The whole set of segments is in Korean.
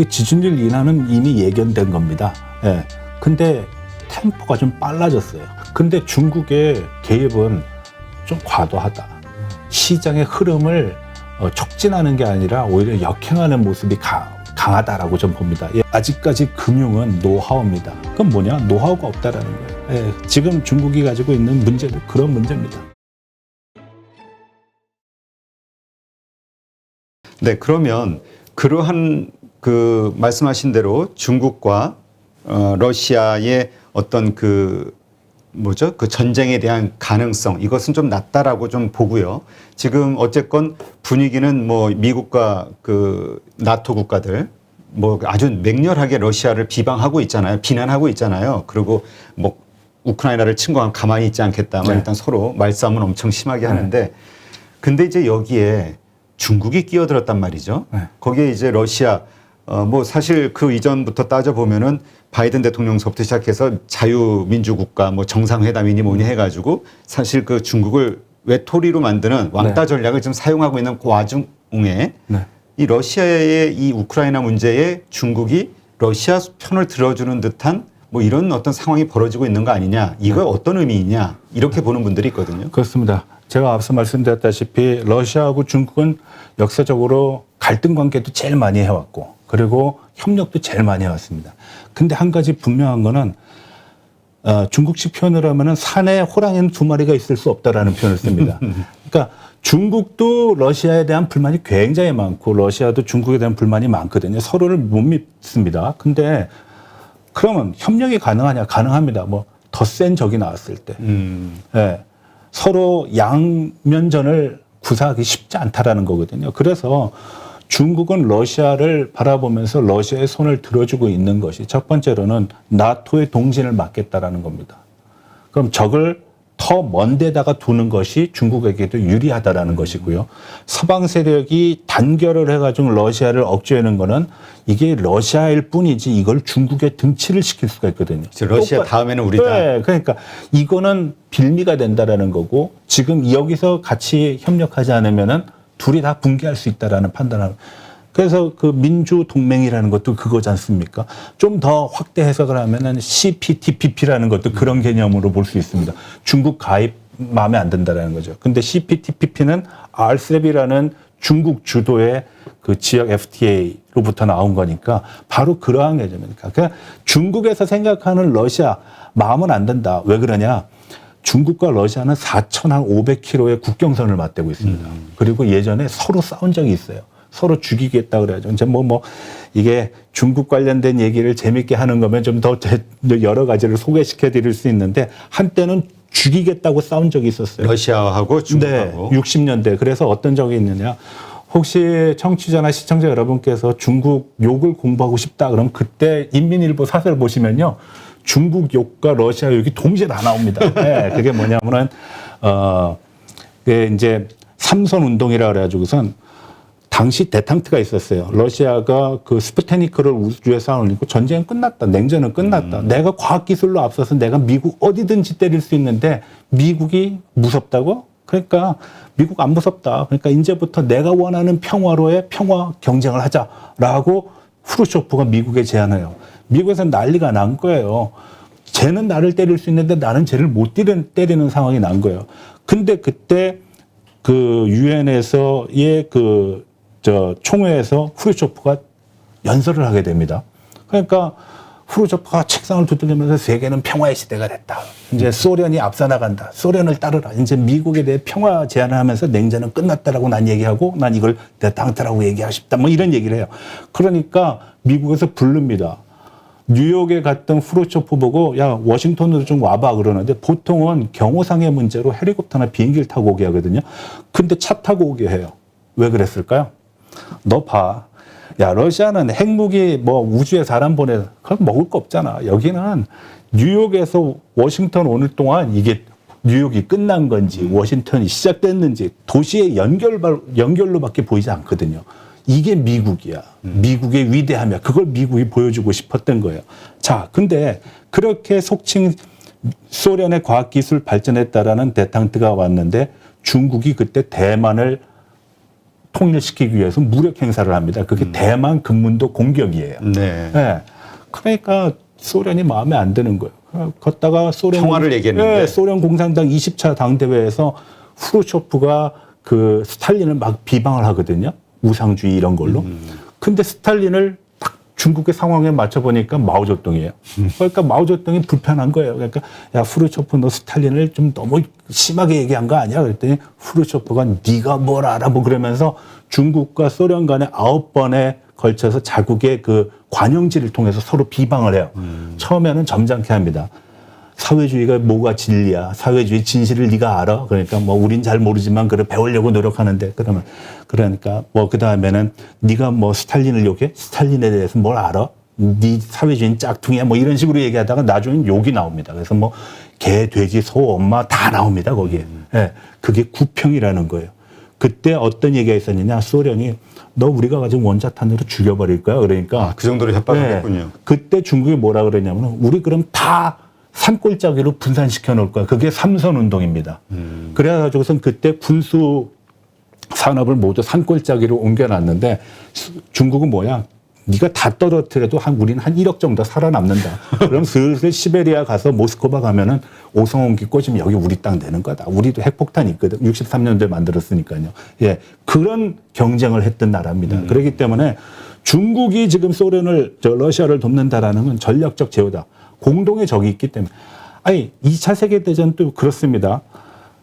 지진율 인하는 이미 예견된 겁니다. 예. 근데 템포가 좀 빨라졌어요. 근데 중국의 개입은 좀 과도하다. 시장의 흐름을 촉진하는 게 아니라 오히려 역행하는 모습이 강하다라고 좀 봅니다. 예. 아직까지 금융은 노하우입니다. 그건 뭐냐? 노하우가 없다라는 거예요. 예. 지금 중국이 가지고 있는 문제도 그런 문제입니다. 네, 그러면 그러한 그 말씀하신 대로 중국과 러시아의 어떤 그 뭐죠? 그 전쟁에 대한 가능성 이것은 좀 낮다라고 좀 보고요. 지금 어쨌건 분위기는 뭐 미국과 그 나토 국가들 뭐 아주 맹렬하게 러시아를 비방하고 있잖아요. 비난하고 있잖아요. 그리고 뭐 우크라이나를 침공하면 가만히 있지 않겠다. 네. 일단 서로 말싸움은 엄청 심하게 하는데 근데 이제 여기에 중국이 끼어들었단 말이죠. 네. 거기에 이제 러시아 뭐 사실 그 이전부터 따져보면은 바이든 대통령서부터 시작해서 자유민주국가 뭐 정상회담이니 뭐니 해가지고 사실 그 중국을 외톨이로 만드는 왕따 전략을 지금 사용하고 있는 그 와중에 이 러시아의 이 우크라이나 문제에 중국이 러시아 편을 들어주는 듯한 뭐 이런 어떤 상황이 벌어지고 있는 거 아니냐. 이거 어떤 의미이냐. 이렇게 보는 분들이 있거든요. 그렇습니다. 제가 앞서 말씀드렸다시피 러시아하고 중국은 역사적으로 갈등 관계도 제일 많이 해왔고 그리고 협력도 제일 많이 해왔습니다. 근데 한 가지 분명한 거는 중국식 표현을 하면은 산에 호랑이는 두 마리가 있을 수 없다라는 표현을 씁니다. 그러니까 중국도 러시아에 대한 불만이 굉장히 많고 러시아도 중국에 대한 불만이 많거든요. 서로를 못 믿습니다. 근데 그러면 협력이 가능하냐? 가능합니다. 뭐 더 센 적이 나왔을 때. 네. 서로 양면전을 구사하기 쉽지 않다라는 거거든요. 그래서 중국은 러시아를 바라보면서 러시아의 손을 들어주고 있는 것이 첫 번째로는 나토의 동진을 막겠다라는 겁니다. 그럼 적을 더 먼 데다가 두는 것이 중국에게도 유리하다라는 것이고요. 서방 세력이 단결을 해가지고 러시아를 억제하는 거는 이게 러시아일 뿐이지 이걸 중국에 등치를 시킬 수가 있거든요. 러시아 다음에는 우리다. 네, 그러니까 이거는 빌미가 된다라는 거고 지금 여기서 같이 협력하지 않으면은 둘이 다 붕괴할 수 있다라는 판단을. 그래서 그 민주 동맹이라는 것도 그거지 않습니까? 좀 더 확대 해석을 하면은 CPTPP라는 것도 그런 개념으로 볼 수 있습니다. 중국 가입 마음에 안 든다라는 거죠. 근데 CPTPP는 RCEP이라는 중국 주도의 그 지역 FTA로부터 나온 거니까 바로 그러한 개념이니까. 그러니까 중국에서 생각하는 러시아 마음은 안 든다. 왜 그러냐? 중국과 러시아는 4,500km의 국경선을 맞대고 있습니다. 그리고 예전에 서로 싸운 적이 있어요. 서로 죽이겠다 그래야죠. 이제 이게 중국 관련된 얘기를 재밌게 하는 거면 좀 더 여러 가지를 소개시켜 드릴 수 있는데 한때는 죽이겠다고 싸운 적이 있었어요. 러시아하고 중국하고. 네, 60년대. 그래서 어떤 적이 있느냐. 혹시 청취자나 시청자 여러분께서 중국 욕을 공부하고 싶다 그러면 그때 인민일보 사설 보시면요. 중국 욕과 러시아 욕이 동시에 다 나옵니다. 네, 그게 뭐냐면은, 그게 이제 삼선 운동이라 그래가지고선 당시 데탕트가 있었어요. 러시아가 그 스푸트니크를 우주에 쏴올리고 전쟁은 끝났다. 냉전은 끝났다. 내가 과학기술로 앞서서 내가 미국 어디든지 때릴 수 있는데 미국이 무섭다고? 그러니까 미국 안 무섭다. 그러니까 이제부터 내가 원하는 평화로의 평화 경쟁을 하자라고 후르쇼프가 미국에 제안해요. 미국에서는 난리가 난 거예요. 쟤는 나를 때릴 수 있는데 나는 쟤를 못 때리는 상황이 난 거예요. 근데 그때 그 유엔에서의 총회에서 후르쇼프가 연설을 하게 됩니다. 그러니까 후르쇼프가 책상을 두들기면서 세계는 평화의 시대가 됐다. 이제 소련이 앞서 나간다. 소련을 따르라. 이제 미국에 대해 평화 제안을 하면서 냉전은 끝났다라고 난 얘기하고 난 이걸 데탕트라고 얘기하고 싶다. 뭐 이런 얘기를 해요. 그러니까 미국에서 부릅니다. 뉴욕에 갔던 후르쇼프 보고 야 워싱턴으로 좀 와봐 그러는데 보통은 경호상의 문제로 헬리콥터나 비행기를 타고 오게 하거든요. 근데 차 타고 오게 해요. 왜 그랬을까요? 너 봐. 야 러시아는 핵무기 뭐 우주에 사람 보내 그럼 먹을 거 없잖아. 여기는 뉴욕에서 워싱턴 오는 동안 이게 뉴욕이 끝난 건지 워싱턴이 시작됐는지 도시의 연결로밖에 보이지 않거든요. 이게 미국이야. 미국의 위대함이야. 그걸 미국이 보여주고 싶었던 거예요. 자, 근데 그렇게 속칭 소련의 과학기술 발전했다라는 데탕트가 왔는데 중국이 그때 대만을 통일시키기 위해서 무력 행사를 합니다. 그게 대만 금문도 공격이에요. 네. 예. 그러니까 소련이 마음에 안 드는 거예요. 걷다가 평화를 얘기했는데. 예, 소련 공산당 20차 당대회에서 후르쇼프가 그 스탈린을 막 비방을 하거든요. 우상주의 이런 걸로. 근데 스탈린을 딱 중국의 상황에 맞춰보니까 마오쩌둥이에요. 그러니까 마오쩌둥이 불편한 거예요. 그러니까 야 후르쇼프 너 스탈린을 좀 너무 심하게 얘기한 거 아니야? 그랬더니 후르쇼프가 네가 뭘 알아? 뭐 그러면서 중국과 소련 간에 9번에 걸쳐서 자국의 그 관영지를 통해서 서로 비방을 해요. 처음에는 점잖게 합니다. 사회주의가 뭐가 진리야? 사회주의 진실을 네가 알아? 그러니까 뭐 우린 잘 모르지만 그래 배우려고 노력하는데 그러니까 뭐 그 다음에는 네가 뭐 스탈린을 욕해? 스탈린에 대해서 뭘 알아? 네 사회주의는 짝퉁이야? 뭐 이런 식으로 얘기하다가 나중엔 욕이 나옵니다. 그래서 뭐 개, 돼지, 소, 엄마 다 나옵니다 거기에. 예, 그게 구평이라는 거예요. 그때 어떤 얘기가 있었느냐? 소련이 너 우리가 가진 원자탄으로 죽여버릴 거야. 그러니까 그 정도로 협박했군요. 네, 그때 중국이 뭐라 그러냐면 우리 그럼 다 산골짜기로 분산시켜 놓을 거야. 그게 삼선운동입니다. 그래가지고선 그때 군수 산업을 모두 산골짜기로 옮겨놨는데 중국은 뭐야? 네가 다 떨어뜨려도 우리는 한 1억 정도 살아남는다. 그럼 슬슬 시베리아 가서 모스크바 가면은 오성홍기 꽂으면 여기 우리 땅 되는 거다. 우리도 핵폭탄이 있거든. 63년도에 만들었으니까요. 예, 그런 경쟁을 했던 나라입니다. 그렇기 때문에 중국이 지금 러시아를 돕는다라는 건 전략적 제휴다. 공동의 적이 있기 때문에. 아니, 2차 세계대전도 그렇습니다.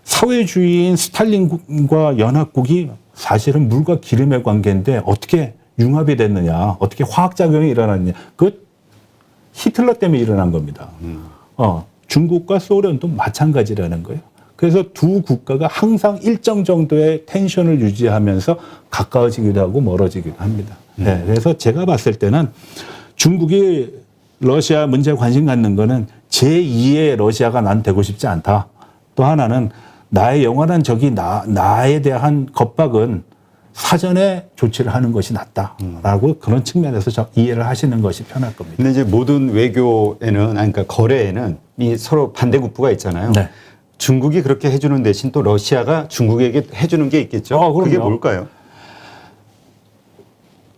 사회주의인 스탈린과 연합국이 사실은 물과 기름의 관계인데 어떻게 융합이 됐느냐, 어떻게 화학작용이 일어났느냐. 그 히틀러 때문에 일어난 겁니다. 중국과 소련도 마찬가지라는 거예요. 그래서 두 국가가 항상 일정 정도의 텐션을 유지하면서 가까워지기도 하고 멀어지기도 합니다. 네, 그래서 제가 봤을 때는 중국이 러시아 문제에 관심 갖는 거는 제2의 러시아가 난 되고 싶지 않다. 또 하나는 나의 영원한 적이 나에 대한 겁박은 사전에 조치를 하는 것이 낫다라고 그런 측면에서 이해를 하시는 것이 편할 겁니다. 근데 이제 모든 외교에는, 그러니까 거래에는 이 서로 반대국부가 있잖아요. 네. 중국이 그렇게 해주는 대신 또 러시아가 중국에게 해주는 게 있겠죠. 그게 뭘까요?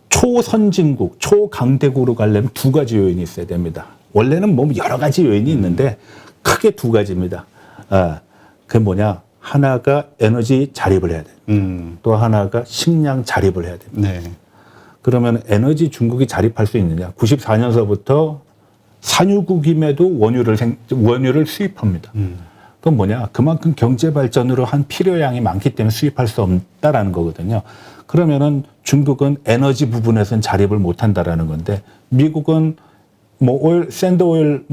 초선진국, 초강대국으로 가려면 두 가지 요인이 있어야 됩니다. 원래는 뭐 여러 가지 요인이 있는데 크게 두 가지입니다. 그게 뭐냐? 하나가 에너지 자립을 해야 돼요. 또 하나가 식량 자립을 해야 됩니다. 네. 그러면 에너지 중국이 자립할 수 있느냐? 94년서부터 산유국임에도 원유를 수입합니다. 그건 뭐냐? 그만큼 경제 발전으로 한 필요량이 많기 때문에 수입할 수 없다라는 거거든요. 그러면은 중국은 에너지 부분에서는 자립을 못 한다라는 건데 미국은 뭐 샌드 오일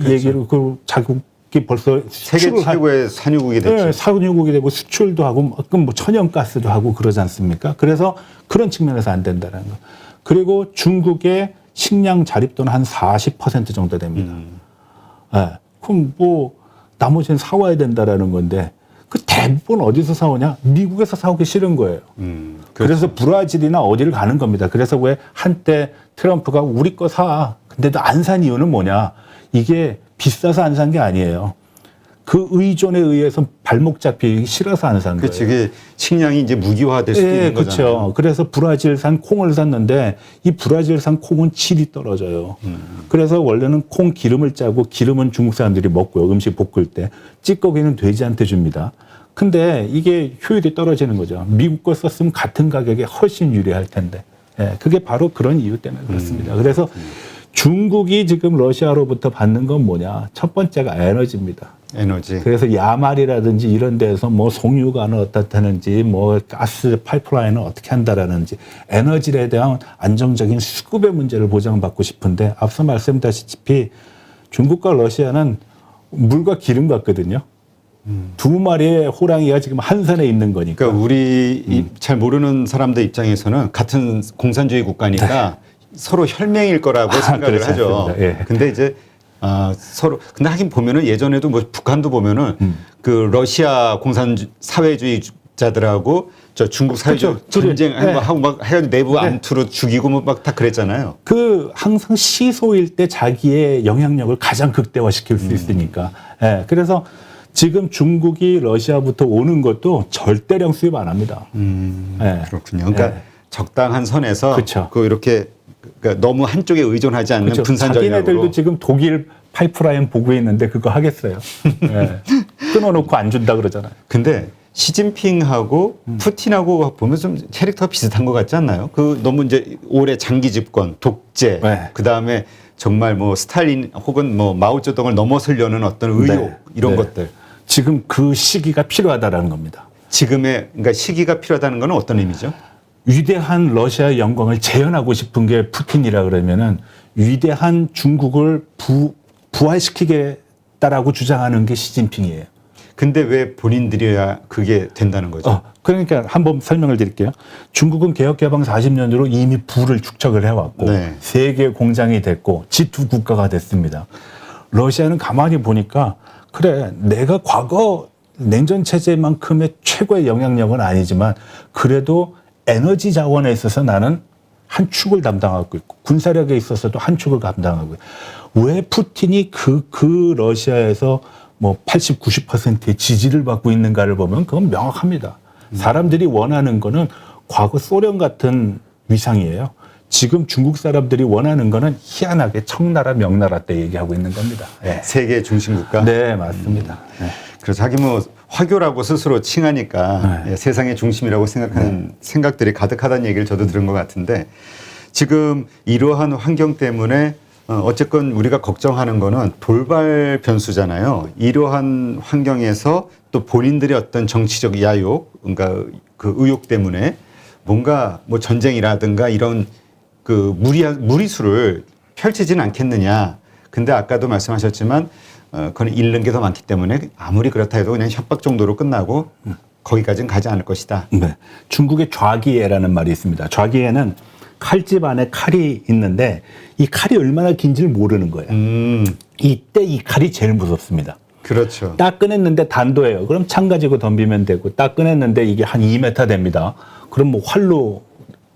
얘기를 자국이 벌써 세계 최고의 산유국이 됐죠. 네, 산유국이 되고 수출도 하고 뭐 천연가스도 하고 그러지 않습니까? 그래서 그런 측면에서 안 된다는 거. 그리고 중국의 식량 자립도는 한 40% 정도 됩니다. 네, 그럼 뭐 나머지는 사와야 된다라는 건데 그 대부분 어디서 사오냐? 미국에서 사오기 싫은 거예요. 그래서 브라질이나 어디를 가는 겁니다. 그래서 왜 한때 트럼프가 우리 거 사. 근데도 안 산 이유는 뭐냐? 이게 비싸서 안 산 게 아니에요. 그 의존에 의해서 발목 잡히기 싫어서 안 산 거예요. 그렇죠. 그게 식량이 이제 무기화될 수도 있는 그렇죠. 거잖아요. 그래서 브라질산 콩을 샀는데 이 브라질산 콩은 질이 떨어져요. 그래서 원래는 콩 기름을 짜고 기름은 중국 사람들이 먹고요. 음식 볶을 때. 찌꺼기는 돼지한테 줍니다. 근데 이게 효율이 떨어지는 거죠. 미국 거 썼으면 같은 가격에 훨씬 유리할 텐데. 그게 바로 그런 이유 때문에 그렇습니다. 그래서 중국이 지금 러시아로부터 받는 건 뭐냐? 첫 번째가 에너지입니다. 에너지. 그래서 야말이라든지 이런 데서 뭐 송유관은 어떻다는지 뭐 가스 파이프라인은 어떻게 한다라는지 에너지에 대한 안정적인 수급의 문제를 보장받고 싶은데 앞서 말씀드렸다시피 중국과 러시아는 물과 기름 같거든요. 두 마리의 호랑이가 지금 한 산에 있는 거니까. 그러니까 우리 잘 모르는 사람들 입장에서는 같은 공산주의 국가니까 서로 혈맹일 거라고 생각을 그렇지 하죠. 않습니다. 예. 근데 이제 서로 근데 하긴 보면은 예전에도 뭐 북한도 보면은 그 러시아 사회주의자들하고 저 중국 사회주의 그렇죠. 전쟁하고 막 해가지고 내부 암투로 죽이고 뭐 막 다 그랬잖아요. 그 항상 시소일 때 자기의 영향력을 가장 극대화시킬 수 있으니까. 그래서 지금 중국이 러시아부터 오는 것도 절대량 수입 안 합니다. 네. 그렇군요. 그러니까 네. 적당한 선에서 그쵸. 그 이렇게 그러니까 너무 한쪽에 의존하지 않는 그렇죠. 분산 전략으로. 자기네들도 지금 독일 파이프라인 보고 있는데 그거 하겠어요. 네. 끊어놓고 안 준다 그러잖아요. 근데 시진핑하고 푸틴하고 보면 좀 캐릭터가 비슷한 것 같지 않나요? 그 너무 이제 오래 장기 집권, 독재, 네. 그 다음에 정말 뭐 스탈린 혹은 뭐 마오쩌둥을 넘어서려는 어떤 의욕 네. 이런 네. 것들. 지금 그 시기가 필요하다라는 겁니다. 지금의 그러니까 시기가 필요하다는 건 어떤 의미죠? 위대한 러시아의 영광을 재현하고 싶은 게 푸틴이라 그러면은 위대한 중국을 부활시키겠다라고 주장하는 게 시진핑이에요. 근데 왜 본인들이야 그게 된다는 거죠? 그러니까 한번 설명을 드릴게요. 중국은 개혁개방 40년으로 이미 부를 축적을 해왔고 네. 세계 공장이 됐고 지투 국가가 됐습니다. 러시아는 가만히 보니까 그래 내가 과거 냉전 체제만큼의 최고의 영향력은 아니지만 그래도 에너지 자원에 있어서 나는 한 축을 담당하고 있고 군사력에 있어서도 한 축을 담당하고 있고 왜 푸틴이 그 러시아에서 뭐 80, 90%의 지지를 받고 있는가를 보면 그건 명확합니다. 사람들이 원하는 거는 과거 소련 같은 위상이에요. 지금 중국 사람들이 원하는 거는 희한하게 청나라, 명나라 때 얘기하고 있는 겁니다. 네, 세계 중심 국가? 네 맞습니다. 네. 그래서 자기 뭐 화교라고 스스로 칭하니까 예, 세상의 중심이라고 생각하는 생각들이 가득하다는 얘기를 저도 들은 것 같은데 지금 이러한 환경 때문에 어쨌건 우리가 걱정하는 거는 돌발 변수잖아요. 이러한 환경에서 또 본인들의 어떤 정치적 야욕, 그러니까 그 의욕 때문에 뭔가 뭐 전쟁이라든가 이런 그 무리수를 펼치지는 않겠느냐. 근데 아까도 말씀하셨지만 그건 잃는 게 더 많기 때문에 아무리 그렇다 해도 그냥 협박 정도로 끝나고 거기까지는 가지 않을 것이다. 네. 중국의 좌기애라는 말이 있습니다. 좌기애는 칼집 안에 칼이 있는데 이 칼이 얼마나 긴지를 모르는 거예요. 이때 이 칼이 제일 무섭습니다. 그렇죠. 딱 꺼냈는데 단도예요. 그럼 창 가지고 덤비면 되고 딱 꺼냈는데 이게 한 2m 됩니다. 그럼 뭐 활로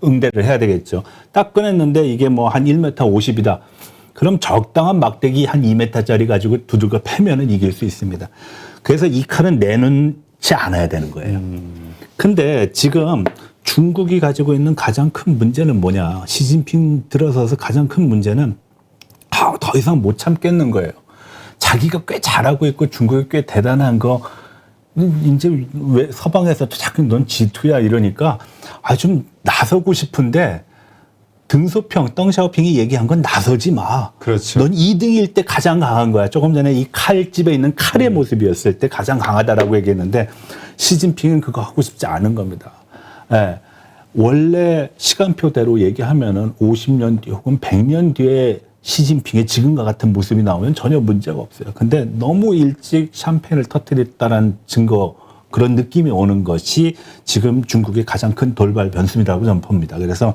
응대를 해야 되겠죠. 딱 꺼냈는데 이게 뭐 한 1m 50이다. 그럼 적당한 막대기 한 2m짜리 가지고 두들겨 패면은 이길 수 있습니다. 그래서 이 칼은 내놓지 않아야 되는 거예요. 근데 지금 중국이 가지고 있는 가장 큰 문제는 뭐냐. 시진핑 들어서서 가장 큰 문제는 더 이상 못 참겠는 거예요. 자기가 꽤 잘하고 있고 중국이 꽤 대단한 거 이제 왜 서방에서도 자꾸 넌 G2야 이러니까 좀 나서고 싶은데 등소평, 덩샤오핑이 얘기한 건 나서지 마. 그렇죠. 넌 2등일 때 가장 강한 거야. 조금 전에 이 칼집에 있는 칼의 모습이었을 때 가장 강하다라고 얘기했는데 시진핑은 그거 하고 싶지 않은 겁니다. 예. 원래 시간표대로 얘기하면은 50년 뒤 혹은 100년 뒤에 시진핑의 지금과 같은 모습이 나오면 전혀 문제가 없어요. 근데 너무 일찍 샴페인을 터뜨렸다는 증거 그런 느낌이 오는 것이 지금 중국의 가장 큰 돌발 변수라고 저는 봅니다. 그래서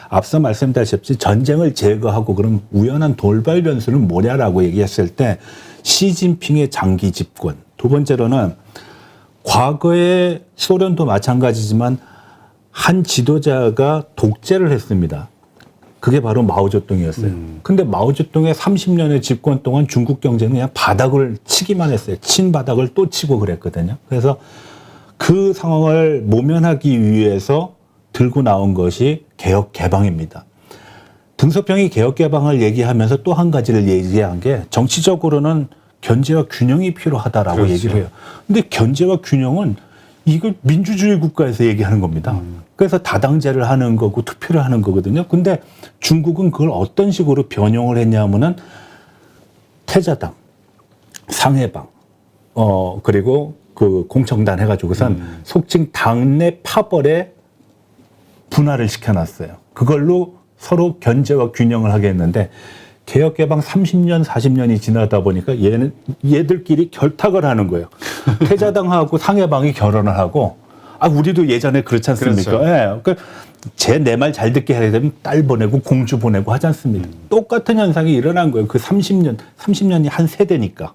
앞서 말씀드렸듯이 전쟁을 제거하고 그럼 우연한 돌발 변수는 뭐냐라고 얘기했을 때 시진핑의 장기 집권. 두 번째로는 과거의 소련도 마찬가지지만 한 지도자가 독재를 했습니다. 그게 바로 마오쩌둥이었어요. 근데 마오쩌둥의 30년의 집권 동안 중국 경제는 그냥 바닥을 치기만 했어요. 친 바닥을 또 치고 그랬거든요. 그래서 그 상황을 모면하기 위해서 들고 나온 것이 개혁 개방입니다. 등소평이 개혁 개방을 얘기하면서 또 한 가지를 얘기한 게 정치적으로는 견제와 균형이 필요하다라고 그렇죠. 얘기를 해요. 근데 견제와 균형은 이거 민주주의 국가에서 얘기하는 겁니다. 그래서 다당제를 하는 거고 투표를 하는 거거든요. 근데 중국은 그걸 어떤 식으로 변형을 했냐면은 태자당, 상해방, 그리고 그 공청단 해가지고선 속칭 당내 파벌에 분할을 시켜놨어요. 그걸로 서로 견제와 균형을 하게 했는데 개혁개방 30년, 40년이 지나다 보니까 얘들끼리 결탁을 하는 거예요. 태자당하고 상해방이 결혼을 하고, 우리도 예전에 그렇지 않습니까? 그렇죠. 예. 그러니까 제 내 말 잘 듣게 해야 되면 딸 보내고 공주 보내고 하지 않습니까? 똑같은 현상이 일어난 거예요. 그 30년이 한 세대니까.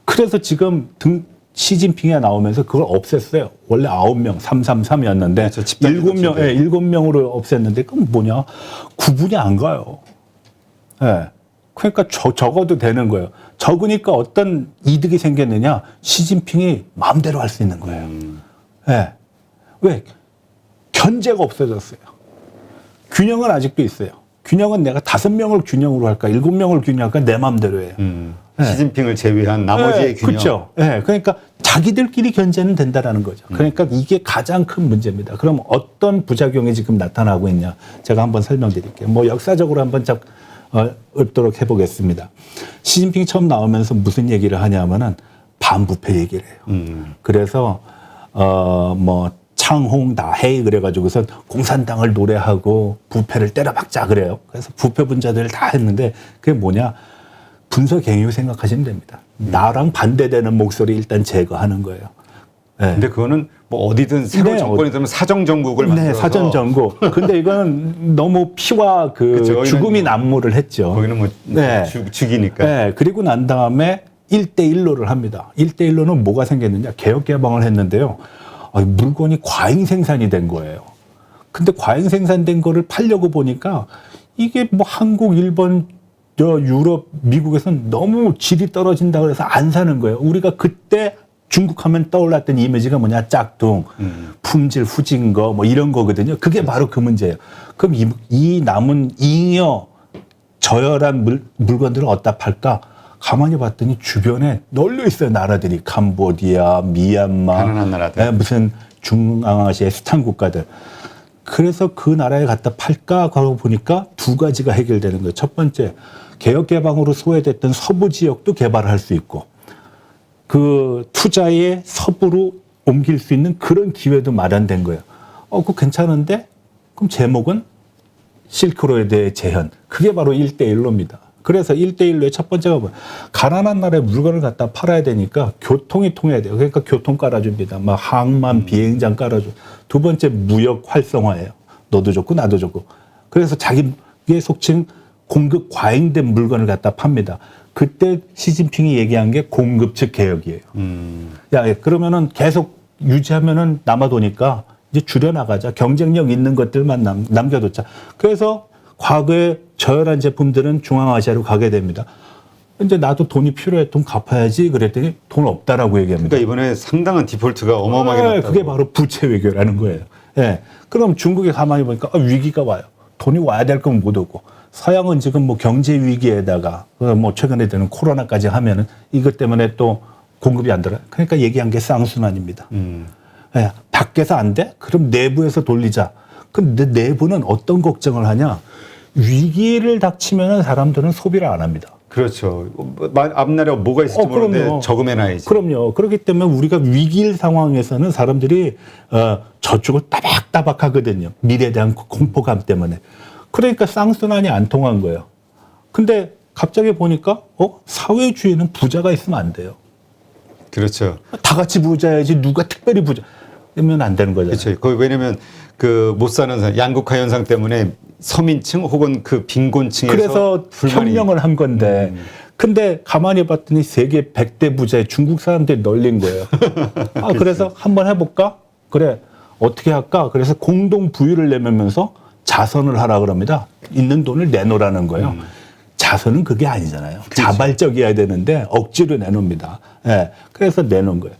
그래서 지금 시진핑이 나오면서 그걸 없앴어요. 원래 9명, 333이었는데 그렇죠. 7명, 7명으로 없앴는데 그건 뭐냐? 구분이 안 가요. 예. 그러니까 적어도 되는 거예요. 적으니까 어떤 이득이 생겼느냐? 시진핑이 마음대로 할 수 있는 거예요. 네. 왜? 견제가 없어졌어요. 균형은 아직도 있어요. 균형은 내가 5명을 균형으로 할까, 7명을 균형할까 내 마음대로 해요. 네. 시진핑을 제외한 나머지의 균형. 그렇죠. 네. 그러니까 자기들끼리 견제는 된다라는 거죠. 그러니까 이게 가장 큰 문제입니다. 그럼 어떤 부작용이 지금 나타나고 있냐? 제가 한번 설명드릴게요. 뭐 역사적으로 한번 읊도록 해보겠습니다. 시진핑이 처음 나오면서 무슨 얘기를 하냐면은 반부패 얘기를 해요. 그래서 뭐 창홍다해이 그래가지고서 공산당을 노래하고 부패를 때려박자 그래요. 그래서 부패 분자들을 다 했는데 그게 뭐냐? 분서갱유 생각하시면 됩니다. 나랑 반대되는 목소리 일단 제거하는 거예요. 네. 근데 그거는 뭐 어디든 새로운 정권이 들면 사정정국을 만들어서. 네, 사전정국. 근데 이건 너무 피와 그쵸, 죽음이 난무를 했죠. 거기는 뭐 네. 죽이니까. 네, 그리고 난 다음에 1대1로를 합니다. 1대1로는 뭐가 생겼느냐? 개혁개방을 했는데요. 물건이 과잉 생산이 된 거예요. 근데 과잉 생산된 거를 팔려고 보니까 이게 뭐 한국, 일본, 유럽, 미국에서는 너무 질이 떨어진다 그래서 안 사는 거예요. 우리가 그때 중국 하면 떠올랐던 이미지가 뭐냐? 짝퉁, 품질 후진 거, 뭐 이런 거거든요. 그게 바로 그 문제예요. 그럼 이 남은 잉여 저열한 물건들을 어디다 팔까? 가만히 봤더니 주변에 널려 있어요. 나라들이. 캄보디아, 미얀마, 가난한 나라들. 무슨 중앙아시아의 스탄 국가들. 그래서 그 나라에 갖다 팔까 하고 보니까 두 가지가 해결되는 거예요. 첫 번째, 개혁개방으로 소외됐던 서부 지역도 개발할 수 있고 그 투자의 서부로 옮길 수 있는 그런 기회도 마련된 거예요. 그거 괜찮은데? 그럼 제목은 실크로드의 재현. 그게 바로 1대1로입니다. 그래서 1대1로의 첫 번째가 뭐예요? 가난한 나라에 물건을 갖다 팔아야 되니까 교통이 통해야 돼요. 그러니까 교통 깔아줍니다. 막 항만, 비행장 깔아줘. 두 번째 무역 활성화예요. 너도 좋고 나도 좋고. 그래서 자기의 속칭 공급 과잉된 물건을 갖다 팝니다. 그때 시진핑이 얘기한 게 공급 측 개혁이에요. 야, 그러면은 계속 유지하면은 남아도니까 이제 줄여나가자. 경쟁력 있는 것들만 남겨뒀자. 그래서 과거에 저열한 제품들은 중앙아시아로 가게 됩니다. 이제 나도 돈이 필요해. 돈 갚아야지. 그랬더니 돈 없다라고 얘기합니다. 그러니까 이번에 상당한 디폴트가 어마어마하게 났다고. 그게 바로 부채 외교라는 거예요. 예. 그럼 중국에 가만히 보니까 위기가 와요. 돈이 와야 될 건 못 오고. 서양은 지금 뭐 경제 위기에다가 뭐 최근에 되는 코로나까지 하면은 이것 때문에 또 공급이 안 들어요. 그러니까 얘기한 게 쌍순환입니다. 예. 밖에서 안 돼? 그럼 내부에서 돌리자. 근데 내부는 어떤 걱정을 하냐? 위기를 닥치면 사람들은 소비를 안 합니다. 그렇죠. 앞날에 뭐가 있을지 모르는데 저금해놔야지. 그럼요. 그렇기 때문에 우리가 위기일 상황에서는 사람들이 저축을 따박따박 하거든요. 미래에 대한 공포감 때문에. 그러니까 쌍순환이 안 통한 거예요. 근데 갑자기 보니까 사회주의는 부자가 있으면 안 돼요. 그렇죠. 다 같이 부자야지 누가 특별히 부자면 안 되는 거잖아요. 그렇죠. 거기 왜냐면 그 못 사는 사람, 양극화 현상 때문에 서민층 혹은 그 빈곤층에서 그래서 불만이. 혁명을 한 건데 근데 가만히 봤더니 세계 100대 부자에 중국 사람들이 널린 거예요. 그래서 한번 해볼까? 그래. 어떻게 할까? 그래서 공동 부유를 내면서 자선을 하라 그럽니다. 있는 돈을 내놓으라는 거예요. 자선은 그게 아니잖아요. 그렇죠. 자발적이어야 되는데 억지로 내놓습니다. 예. 그래서 내놓은 거예요.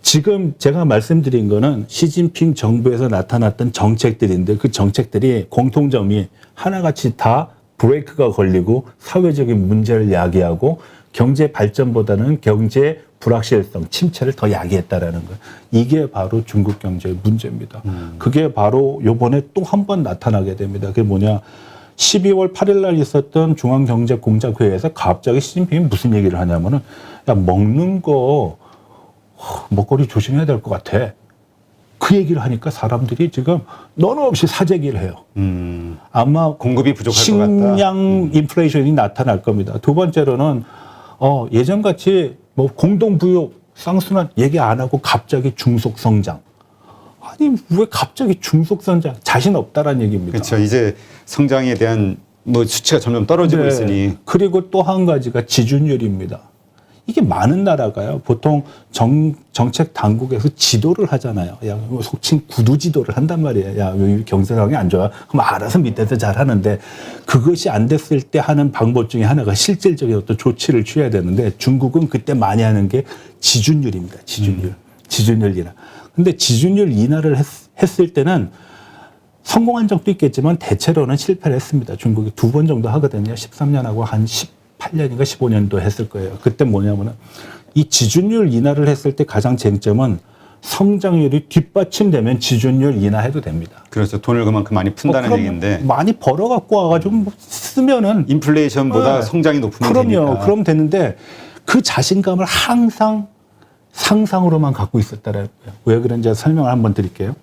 지금 제가 말씀드린 거는 시진핑 정부에서 나타났던 정책들인데 그 정책들이 공통점이 하나같이 다 브레이크가 걸리고 사회적인 문제를 야기하고 경제 발전보다는 경제 불확실성, 침체를 더 야기했다라는 거예요. 이게 바로 중국 경제의 문제입니다. 그게 바로 요번에 또 한 번 나타나게 됩니다. 그게 뭐냐. 12월 8일 날 있었던 중앙경제공작회의에서 갑자기 시진핑이 무슨 얘기를 하냐면은 야, 먹는 거 먹거리 조심해야 될 것 같아. 그 얘기를 하니까 사람들이 지금 너는 없이 사재기를 해요. 아마 공급이 부족할 것 같다. 식량 인플레이션이 나타날 겁니다. 두 번째로는 예전같이 뭐 공동부유 쌍순환 얘기 안 하고 갑자기 중속성장. 아니 왜 갑자기 중속성장? 자신 없다라는 얘기입니다. 그렇죠. 이제 성장에 대한 뭐 수치가 점점 떨어지고 있으니. 그리고 또 한 가지가 지준율입니다. 이게 많은 나라가요. 보통 정책 당국에서 지도를 하잖아요. 야, 속칭 구두 지도를 한단 말이에요. 야, 여기 경제 상황이 안 좋아. 그럼 알아서 밑에서 잘 하는데 그것이 안 됐을 때 하는 방법 중에 하나가 실질적인 어떤 조치를 취해야 되는데 중국은 그때 많이 하는 게 지준율입니다. 지준율 인하. 근데 지준율 인하를 했을 때는 성공한 적도 있겠지만 대체로는 실패를 했습니다. 중국이 2번 정도 하거든요. 13년하고 한 18년인가 15년도 했을 거예요. 그때 뭐냐면은 이 지준율 인하를 했을 때 가장 쟁점은 성장률이 뒷받침되면 지준율 인하해도 됩니다. 그렇죠. 돈을 그만큼 많이 푼다는 그럼 얘기인데 많이 벌어갖고 와가지고 뭐 쓰면은 인플레이션보다 네. 성장이 높으면 그럼요. 되니까. 그럼 되는데 그 자신감을 항상 상상으로만 갖고 있었다라는 거예요. 왜 그런지 설명을 한번 드릴게요.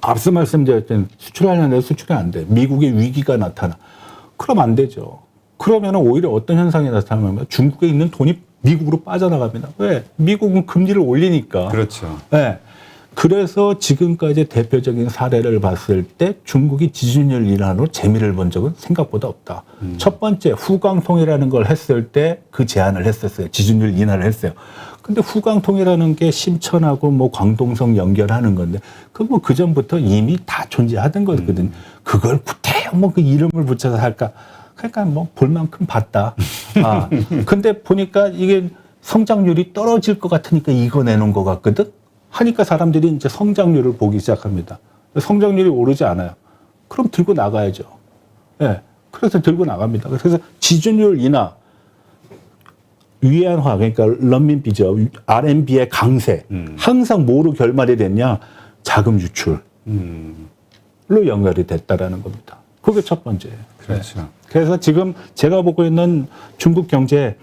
앞서 말씀드렸던 수출하려는데 수출이 안 돼. 미국의 위기가 나타나. 그럼 안 되죠. 그러면 오히려 어떤 현상이 나타나면 중국에 있는 돈이 미국으로 빠져나갑니다. 왜? 미국은 금리를 올리니까. 그렇죠. 네. 그래서 지금까지 대표적인 사례를 봤을 때 중국이 지준율 인하로 재미를 본 적은 생각보다 없다. 첫 번째 후광통이라는 걸 했을 때 그 제안을 했었어요. 지준율 인하를 했어요. 근데 후광통이라는 게 심천하고 뭐 광동성 연결하는 건데 그거 그 전부터 이미 다 존재하던 거거든요. 그걸 구태여 뭐 그 이름을 붙여서 할까? 그러니까 뭐 볼 만큼 봤다. 아 근데 보니까 이게 성장률이 떨어질 것 같으니까 이거 내놓은 것 같거든. 하니까 사람들이 이제 성장률을 보기 시작합니다. 성장률이 오르지 않아요. 그럼 들고 나가야죠. 예. 네. 그래서 들고 나갑니다. 그래서 지준율 인하, 위안화, 그러니까 런민비죠. RMB의 강세. 항상 뭐로 결말이 됐냐? 자금 유출로 연결이 됐다라는 겁니다. 그게 첫 번째예요. 그렇죠. 네. 그래서 지금 제가 보고 있는 중국 경제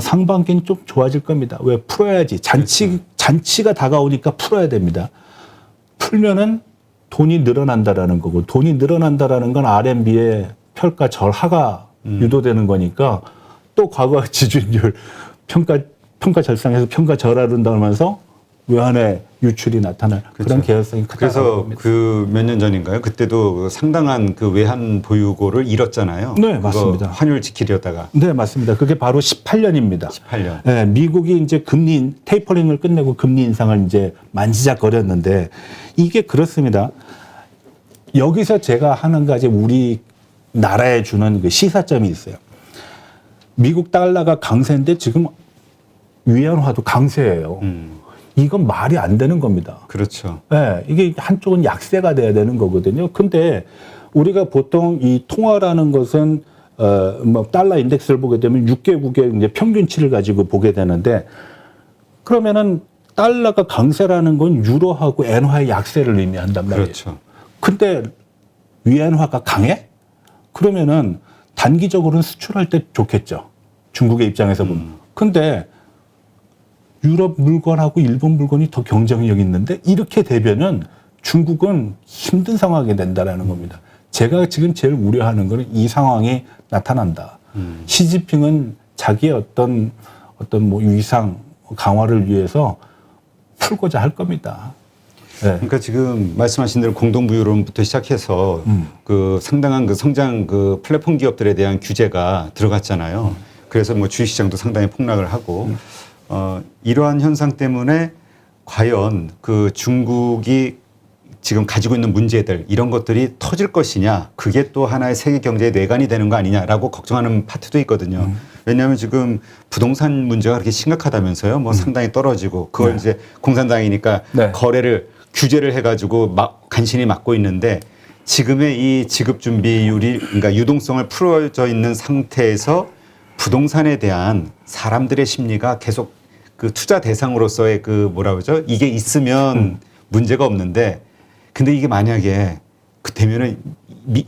상반기는 좀 좋아질 겁니다. 왜? 풀어야지. 잔치가 다가오니까 풀어야 됩니다. 풀면은 돈이 늘어난다라는 거고, 돈이 늘어난다라는 건 RMB의 평가 절하가 유도되는 거니까 또 과거 지준율 평가 절상에서 평가 절하른다면서 외환의 유출이 나타날 그렇죠. 그런 개연성이 크다. 그래서 그 몇 년 전인가요? 그때도 상당한 그 외환 보유고를 잃었잖아요. 네, 맞습니다. 환율 지키려다가. 네, 맞습니다. 그게 바로 18년입니다. 18년. 네, 미국이 이제 금리 테이퍼링을 끝내고 금리 인상을 이제 만지작거렸는데 이게 그렇습니다. 여기서 제가 한 가지 우리 나라에 주는 그 시사점이 있어요. 미국 달러가 강세인데 지금 위안화도 강세예요. 이건 말이 안 되는 겁니다. 그렇죠. 네, 이게 한쪽은 약세가 돼야 되는 거거든요. 근데 우리가 보통 이 통화라는 것은 뭐 달러 인덱스를 보게 되면 6개국의 이제 평균치를 가지고 보게 되는데 그러면은 달러가 강세라는 건 유로하고 엔화의 약세를 의미한단 말이에요. 그렇죠. 근데 위안화가 강해? 그러면은 단기적으로는 수출할 때 좋겠죠. 중국의 입장에서 보면. 근데 유럽 물건하고 일본 물건이 더 경쟁력이 있는데 이렇게 되면은 중국은 힘든 상황이 된다라는 겁니다. 제가 지금 제일 우려하는 거는 이 상황이 나타난다. 시진핑은 자기의 어떤 뭐 위상 강화를 위해서 풀고자 할 겁니다. 네. 그러니까 지금 말씀하신 대로 공동부유론부터 시작해서 그 상당한 그 성장 그 플랫폼 기업들에 대한 규제가 들어갔잖아요. 그래서 뭐 주식시장도 상당히 폭락을 하고 이러한 현상 때문에 과연 그 중국이 지금 가지고 있는 문제들 이런 것들이 터질 것이냐 그게 또 하나의 세계 경제의 뇌관이 되는 거 아니냐라고 걱정하는 파트도 있거든요. 왜냐하면 지금 부동산 문제가 그렇게 심각하다면서요. 뭐 상당히 떨어지고 그걸 이제 공산당이니까 거래를 규제를 해가지고 간신히 막고 있는데 지금의 이 지급 준비율이 그러니까 유동성을 풀어져 있는 상태에서 부동산에 대한 사람들의 심리가 계속 그 투자 대상으로서의 그 뭐라 그러죠? 이게 있으면 문제가 없는데 근데 이게 만약에 그 되면은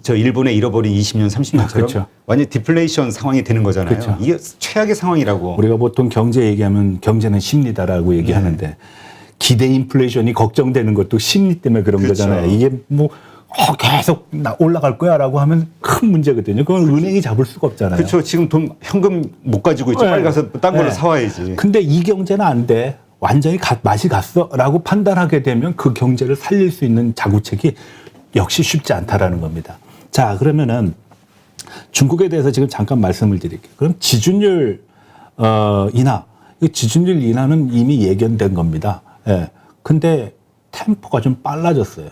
저 일본의 잃어버린 20년, 30년처럼 그렇죠. 완전 디플레이션 상황이 되는 거잖아요. 그렇죠. 이게 최악의 상황이라고. 우리가 보통 경제 얘기하면 경제는 심리다라고 얘기하는데 기대 인플레이션이 걱정되는 것도 심리 때문에 그런 그렇죠. 거잖아요. 이게 뭐 계속 올라갈 거야라고 하면 큰 문제거든요. 그건 은행이 잡을 수가 없잖아요. 그렇죠. 지금 돈 현금 못 가지고 있죠. 빨리 가서 딴 걸로 사와야지. 근데 이 경제는 안 돼. 완전히 맛이 갔어라고 판단하게 되면 그 경제를 살릴 수 있는 자구책이 역시 쉽지 않다라는 겁니다. 자, 그러면은 중국에 대해서 지금 잠깐 말씀을 드릴게요. 그럼 지준율 인하. 이 지준율 인하는 이미 예견된 겁니다. 예. 근데 템포가 좀 빨라졌어요.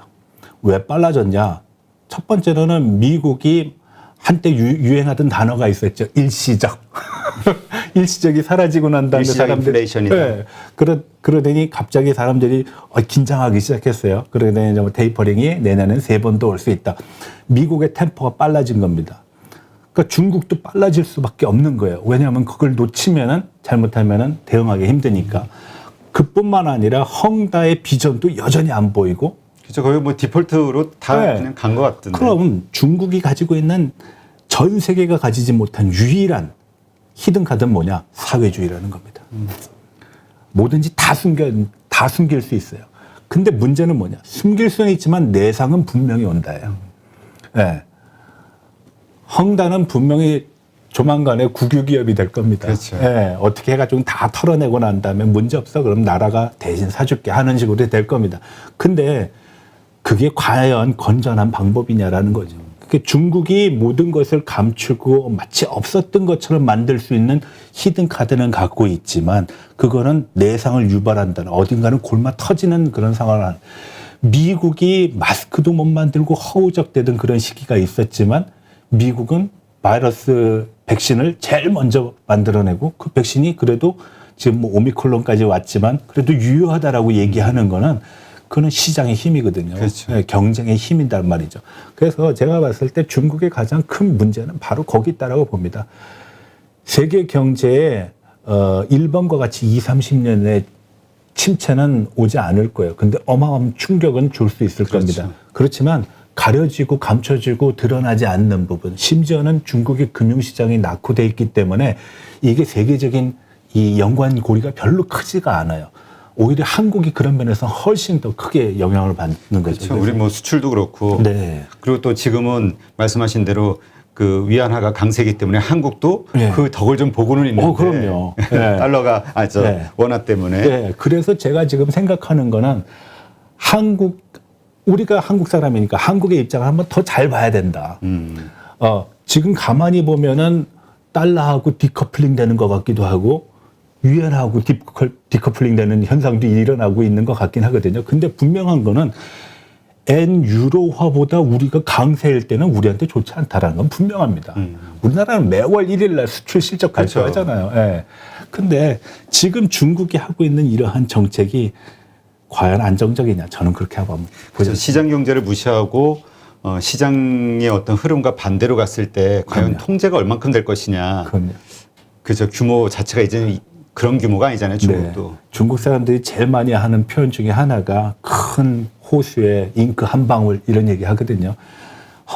왜 빨라졌냐? 첫 번째로는 미국이 한때 유행하던 단어가 있었죠. 일시적. 일시적이 사라지고 난 다음에 일시적 사람들이 인플레이션이다. 예. 그러더니 갑자기 사람들이 긴장하기 시작했어요. 그러더니 이제 뭐 테이퍼링이 내년엔 3번 더 올 수 있다. 미국의 템포가 빨라진 겁니다. 그러니까 중국도 빨라질 수밖에 없는 거예요. 왜냐하면 그걸 놓치면은 잘못하면은 대응하기 힘드니까. 그뿐만 아니라 헝다의 비전도 여전히 안 보이고. 그렇죠. 거의 뭐 디폴트로 다 네. 그냥 간 것 같은데. 그럼 중국이 가지고 있는 전 세계가 가지지 못한 유일한 히든 카드는 뭐냐? 사회주의라는 겁니다. 뭐든지 다 숨길 수 있어요. 근데 문제는 뭐냐? 숨길 수는 있지만 내상은 분명히 온다예요. 예. 헝다는 분명히 조만간에 국유기업이 될 겁니다. 그렇죠. 예, 어떻게 해가지고 다 털어내고 난 다음에 문제 없어. 그럼 나라가 대신 사줄게 하는 식으로 될 겁니다. 근데 그게 과연 건전한 방법이냐라는 거죠. 그게 중국이 모든 것을 감추고 마치 없었던 것처럼 만들 수 있는 히든 카드는 갖고 있지만 그거는 내상을 유발한다는 어딘가는 골마 터지는 그런 상황을 하는. 미국이 마스크도 못 만들고 허우적대던 그런 시기가 있었지만 미국은 바이러스 백신을 제일 먼저 만들어내고 그 백신이 그래도 지금 뭐 오미크론까지 왔지만 그래도 유효하다라고 얘기하는 거는 그거는 시장의 힘이거든요. 그렇죠. 네, 경쟁의 힘이란 말이죠. 그래서 제가 봤을 때 중국의 가장 큰 문제는 바로 거기 있다라고 봅니다. 세계 경제에 일본과 같이 20, 30년의 침체는 오지 않을 거예요. 근데 어마어마한 충격은 줄 수 있을 그렇죠. 겁니다. 그렇지만 가려지고 감춰지고 드러나지 않는 부분, 심지어는 중국의 금융시장이 낙후돼 있기 때문에 이게 세계적인 이 연관고리가 별로 크지가 않아요. 오히려 한국이 그런 면에서 훨씬 더 크게 영향을 받는 거죠. 그렇죠. 우리 뭐 수출도 그렇고. 네. 그리고 또 지금은 말씀하신 대로 그 위안화가 강세기 때문에 한국도 네. 그 덕을 좀 보고는 있는데. 그럼요. 네. 달러가 네. 원화 때문에. 네. 그래서 제가 지금 생각하는 거는 우리가 한국 사람이니까 한국의 입장을 한번 더 잘 봐야 된다. 지금 가만히 보면은 달러하고 디커플링 되는 것 같기도 하고 위안하고 디커플링 되는 현상도 일어나고 있는 것 같긴 하거든요. 근데 분명한 거는 엔 유로화보다 우리가 강세일 때는 우리한테 좋지 않다라는 건 분명합니다. 우리나라는 매월 1일 날 수출 실적 그렇죠. 발표하잖아요. 예. 근데 지금 중국이 하고 있는 이러한 정책이 과연 안정적이냐? 저는 그렇게 한번 그래서 시장 경제를 무시하고 시장의 어떤 흐름과 반대로 갔을 때 과연 그럼요. 통제가 얼만큼 될 것이냐. 그럼요. 그죠. 규모 자체가 이제는 그런 규모가 아니잖아요. 중국도. 네. 중국 사람들이 제일 많이 하는 표현 중에 하나가 큰 호수에 잉크 한 방울 이런 얘기 하거든요.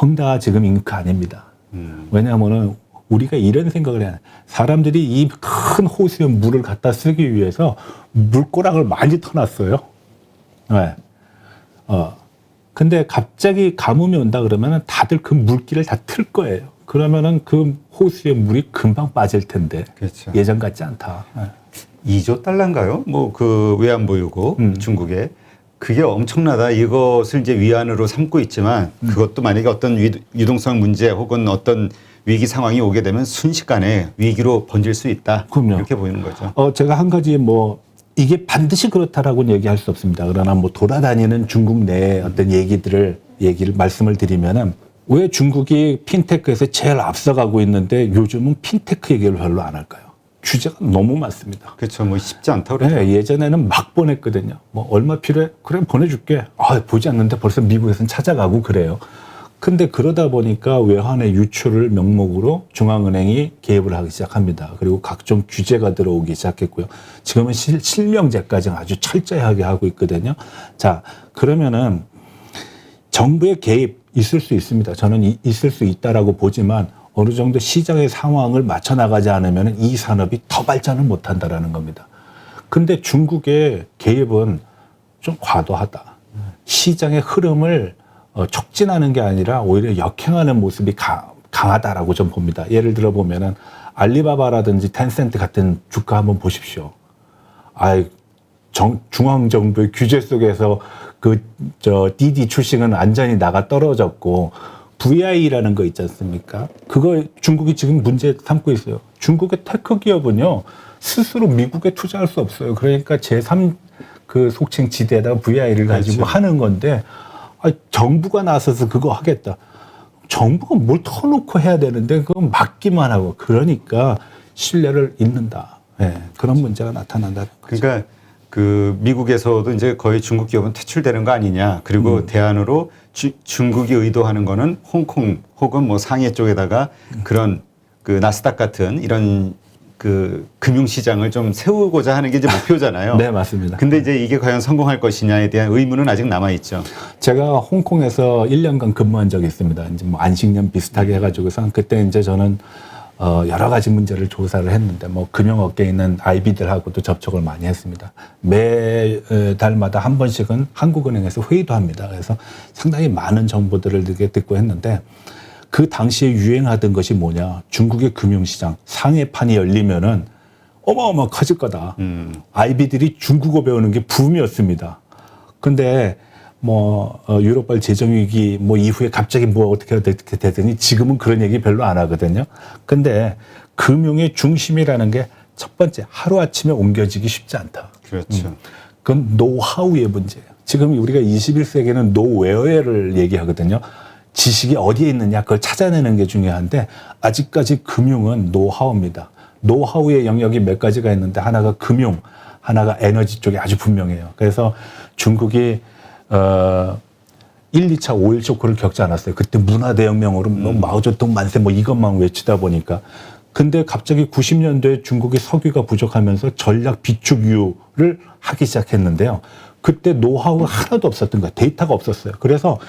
헝다가 지금 잉크 아닙니다. 왜냐하면은 우리가 이런 생각을 해야 돼. 사람들이 이 큰 호수에 물을 갖다 쓰기 위해서 물꼬락을 많이 터놨어요. 네. 근데 갑자기 가뭄이 온다 그러면은 다들 그 물길을 다 틀 거예요. 그러면은 그 호수에 물이 금방 빠질 텐데. 그렇죠. 예전 같지 않다. 네. 2조 달러인가요? 뭐 그 외환 보유고 중국에. 그게 엄청나다. 이것을 이제 위안으로 삼고 있지만 그것도 만약에 어떤 유동성 문제 혹은 어떤 위기 상황이 오게 되면 순식간에 위기로 번질 수 있다. 그럼요. 이렇게 보이는 거죠. 제가 한 가지 이게 반드시 그렇다라고는 얘기할 수 없습니다. 그러나 돌아다니는 중국 내의 어떤 얘기를 말씀을 드리면은 왜 중국이 핀테크에서 제일 앞서가고 있는데 요즘은 핀테크 얘기를 별로 안 할까요? 규제가 너무 많습니다. 그렇죠. 뭐 쉽지 않다고 그러죠. 네, 예전에는 막 보냈거든요. 얼마 필요해? 그래, 보내줄게. 보지 않는데 벌써 미국에서는 찾아가고 그래요. 근데 그러다 보니까 외환의 유출을 명목으로 중앙은행이 개입을 하기 시작합니다. 그리고 각종 규제가 들어오기 시작했고요. 지금은 실명제까지 아주 철저하게 하고 있거든요. 자, 그러면은 정부의 개입 있을 수 있습니다. 저는 있을 수 있다라고 보지만 어느 정도 시장의 상황을 맞춰 나가지 않으면 이 산업이 더 발전을 못 한다라는 겁니다. 근데 중국의 개입은 좀 과도하다. 시장의 흐름을 촉진하는 게 아니라 오히려 역행하는 모습이 강하다라고 좀 봅니다. 예를 들어 보면은 알리바바라든지 텐센트 같은 주가 한번 보십시오. 중앙 정부의 규제 속에서 디디 출시는 안전히 나가 떨어졌고 VI라는 거 있지 않습니까? 그거 중국이 지금 문제 삼고 있어요. 중국의 테크 기업은요, 스스로 미국에 투자할 수 없어요. 그러니까 제3 그 속칭 지대에다가 VI를 가지고 그렇죠. 하는 건데, 정부가 나서서 그거 하겠다. 정부가 뭘 터놓고 해야 되는데, 그건 맡기만 하고. 그러니까 신뢰를 잃는다. 예, 그런 문제가 나타난다는 거죠. 그러니까 그 미국에서도 이제 거의 중국 기업은 퇴출되는 거 아니냐. 그리고 대안으로 중국이 의도하는 거는 홍콩 혹은 뭐 상해 쪽에다가 그런 그 나스닥 같은 이런 그 금융시장을 좀 세우고자 하는 게 이제 목표잖아요. 네, 맞습니다. 근데 이제 이게 과연 성공할 것이냐에 대한 의문은 아직 남아 있죠. 제가 홍콩에서 1년간 근무한 적이 있습니다. 이제 뭐 안식년 비슷하게 해가지고서 그때 이제 저는 여러 가지 문제를 조사를 했는데 뭐 금융업계에 있는 IB들하고도 접촉을 많이 했습니다. 매 달마다 한 번씩은 한국은행에서 회의도 합니다. 그래서 상당히 많은 정보들을 듣고 했는데 그 당시에 유행하던 것이 뭐냐. 중국의 금융시장 상해판이 열리면은 어마어마 커질 거다. IB들이 중국어 배우는 게 붐이었습니다. 근데 뭐 유럽발 재정위기 뭐 이후에 갑자기 뭐 어떻게 되더니 지금은 그런 얘기 별로 안 하거든요. 근데 금융의 중심이라는 게 첫 번째 하루아침에 옮겨지기 쉽지 않다. 그렇죠. 그건 노하우의 문제예요. 지금 우리가 21세기는 노웨어를 얘기하거든요. 지식이 어디에 있느냐 그걸 찾아내는 게 중요한데 아직까지 금융은 노하우입니다. 노하우의 영역이 몇 가지가 있는데 하나가 금융, 하나가 에너지 쪽이 아주 분명해요. 그래서 중국이 1, 2차 오일 쇼크를 겪지 않았어요. 그때 문화대혁명으로 뭐 마오쩌둥 만세 뭐 이것만 외치다 보니까. 근데 갑자기 90년대에 중국이 석유가 부족하면서 전략 비축유를 하기 시작했는데요. 그때 노하우가 하나도 없었던 거예요. 데이터가 없었어요. 그래서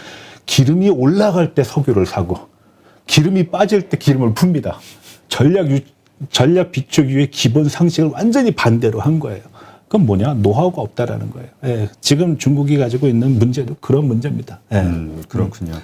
기름이 올라갈 때 석유를 사고 기름이 빠질 때 기름을 풉니다. 전략 비축유의 기본 상식을 완전히 반대로 한 거예요. 그건 뭐냐? 노하우가 없다라는 거예요. 예, 지금 중국이 가지고 있는 문제도 그런 문제입니다. 예. 그렇군요.